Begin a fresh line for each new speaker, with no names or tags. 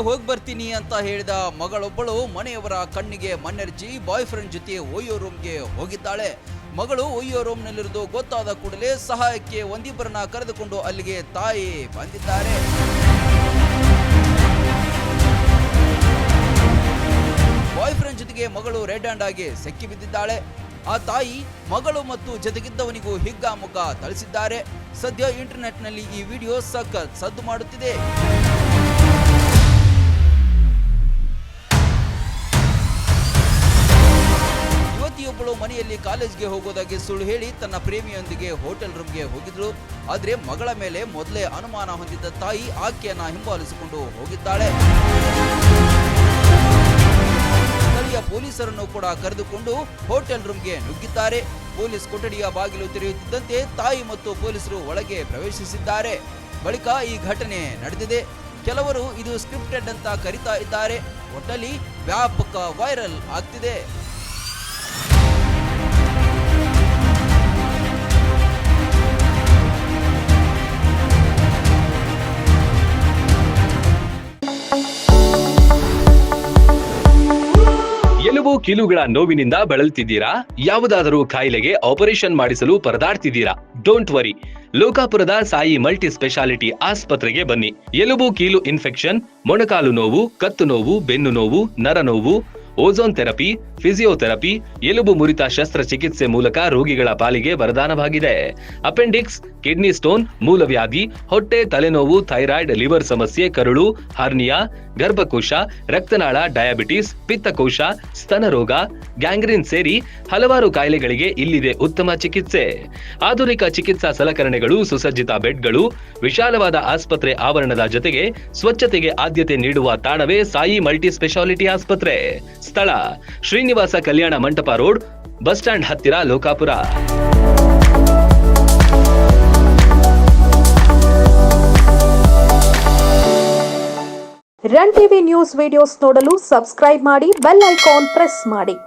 ಹೋಗಿ ಬರ್ತೀನಿ ಅಂತ ಹೇಳಿದ ಮಗಳೊಬ್ಬಳು ಮನೆಯವರ ಕಣ್ಣಿಗೆ ಮಣ್ಣೆರಚಿ ಬಾಯ್ ಫ್ರೆಂಡ್ ಜೊತೆ ಒಯ್ಯೋ ರೂಮ್ಗೆ ಹೋಗಿದ್ದಾಳೆ. ಮಗಳು ಒಯ್ಯೋ ರೂಮ್ನಲ್ಲಿರುವುದು ಗೊತ್ತಾದ ಕೂಡಲೇ ಸಹಾಯಕ್ಕೆ ಒಂದಿಬ್ಬರನ್ನ ಕರೆದುಕೊಂಡು ಅಲ್ಲಿಗೆ ತಾಯಿ ಬಂದಿದ್ದಾರೆ. ಬಾಯ್ ಫ್ರೆಂಡ್ ಜೊತೆಗೆ ಮಗಳು ರೆಡ್ ಹ್ಯಾಂಡ್ ಆಗಿ ಸೆಕ್ಕಿ ಬಿದ್ದಿದ್ದಾಳೆ. ಆ ತಾಯಿ ಮಗಳು ಮತ್ತು ಜೊತೆಗಿದ್ದವನಿಗೂ ಹಿಗ್ಗಾಮುಗ್ಗ ಥಳಿಸಿದ್ದಾರೆ. ಸದ್ಯ ಇಂಟರ್ನೆಟ್ ನಲ್ಲಿ ಈ ವಿಡಿಯೋ ಸಖತ್ ಸದ್ದು ಮಾಡುತ್ತಿದೆ. ಯುವತಿಯೊಬ್ಬಳು ಮನೆಯಲ್ಲಿ ಕಾಲೇಜ್ಗೆ ಹೋಗೋದಾಗಿ ಸುಳ್ಳು ಹೇಳಿ ತನ್ನ ಪ್ರೇಮಿಯೊಂದಿಗೆ ಹೋಟೆಲ್ ರೂಮ್ಗೆ ಹೋಗಿದ್ಳು. ಆದ್ರೆ ಮಗಳ ಮೇಲೆ ಮೊದಲೇ ಅನುಮಾನ ಹೊಂದಿದ್ದ ತಾಯಿ ಆಕೆಯನ್ನ ಹಿಂಬಾಲಿಸಿಕೊಂಡು ಹೋಗಿದ್ದಾಳೆ. ಸ್ಥಳೀಯ ಪೊಲೀಸರನ್ನು ಕೂಡ ಕರೆದುಕೊಂಡು ಹೋಟೆಲ್ ರೂಮ್ಗೆ ನುಗ್ಗಿದ್ದಾರೆ. ಪೊಲೀಸ್ ಕೊಠಡಿಯ ಬಾಗಿಲು ತೆರೆಯುತ್ತಿದ್ದಂತೆ ತಾಯಿ ಮತ್ತು ಪೊಲೀಸರು ಒಳಗೆ ಪ್ರವೇಶಿಸಿದ್ದಾರೆ. ಬಳಿಕ ಈ ಘಟನೆ ನಡೆದಿದೆ. ಕೆಲವರು ಇದು ಸ್ಕ್ರಿಪ್ಟೆಡ್ ಅಂತ ಕರೀತಾ ಇದ್ದಾರೆ. ಒಟ್ಟಲ್ಲಿ ವ್ಯಾಪಕ ವೈರಲ್ ಆಗ್ತಿದೆ.
ಎಲುಬು ಕೀಲುಗಳ ನೋವಿನಿಂದ ಬಳಲ್ತಿದ್ದೀರಾ? ಯಾವುದಾದರೂ ಕಾಯಿಲೆಗೆ ಆಪರೇಷನ್ ಮಾಡಿಸಲು ಪರದಾಡ್ತಿದ್ದೀರಾ? ಡೋಂಟ್ ವರಿ, ಲೋಕಾಪುರದ ಸಾಯಿ ಮಲ್ಟಿ ಸ್ಪೆಷಾಲಿಟಿ ಆಸ್ಪತ್ರೆಗೆ ಬನ್ನಿ. ಎಲುಬು ಕೀಲು ಇನ್ಫೆಕ್ಷನ್, ಮೊಣಕಾಲು ನೋವು, ಕತ್ತು ನೋವು, ಬೆನ್ನು ನೋವು, ನರ ನೋವು, ಓಝೋನ್ ಥೆರಪಿ, ಫಿಸಿಯೋಥೆರಪಿ, ಎಲುಬು ಮುರಿತ ಶಸ್ತ್ರಚಿಕಿತ್ಸೆ ಮೂಲಕ ರೋಗಿಗಳ ಪಾಲಿಗೆ ವರದಾನವಾಗಿದೆ. ಅಪೆಂಡಿಕ್ಸ್, ಕಿಡ್ನಿ ಸ್ಟೋನ್, ಮೂಲವ್ಯಾಧಿ, ಹೊಟ್ಟೆ, ತಲೆನೋವು, ಥೈರಾಯ್ಡ್, ಲಿವರ್ ಸಮಸ್ಯೆ, ಕರುಳು, ಹರ್ನಿಯಾ, ಗರ್ಭಕೋಶ, ರಕ್ತನಾಳ, ಡಯಾಬಿಟಿಸ್, ಪಿತ್ತಕೋಶ, ಸ್ತನ ರೋಗ, ಗ್ಯಾಂಗ್ರೀನ್ ಸೇರಿ ಹಲವಾರು ಕಾಯಿಲೆಗಳಿಗೆ ಇಲ್ಲಿದೆ ಉತ್ತಮ ಚಿಕಿತ್ಸೆ. ಆಧುನಿಕ ಚಿಕಿತ್ಸಾ ಸಲಕರಣೆಗಳು, ಸುಸಜ್ಜಿತ ಬೆಡ್ಗಳು, ವಿಶಾಲವಾದ ಆಸ್ಪತ್ರೆ ಆವರಣದ ಜೊತೆಗೆ ಸ್ವಚ್ಛತೆಗೆ ಆದ್ಯತೆ ನೀಡುವ ತಾಣವೇ ಸಾಯಿ ಮಲ್ಟಿ ಸ್ಪೆಷಾಲಿಟಿ ಆಸ್ಪತ್ರೆ. ಸ್ಥಳ Srinivasa Kalyana Mantapa road, bus stand ಹತ್ತಿರ, Lokapur.
Run TV news videos ನೋಡಲು ಸಬ್ಸ್ಕ್ರೈಬ್ ಮಾಡಿ, ಬೆಲ್ ಐಕಾನ್ ಪ್ರೆಸ್ ಮಾಡಿ.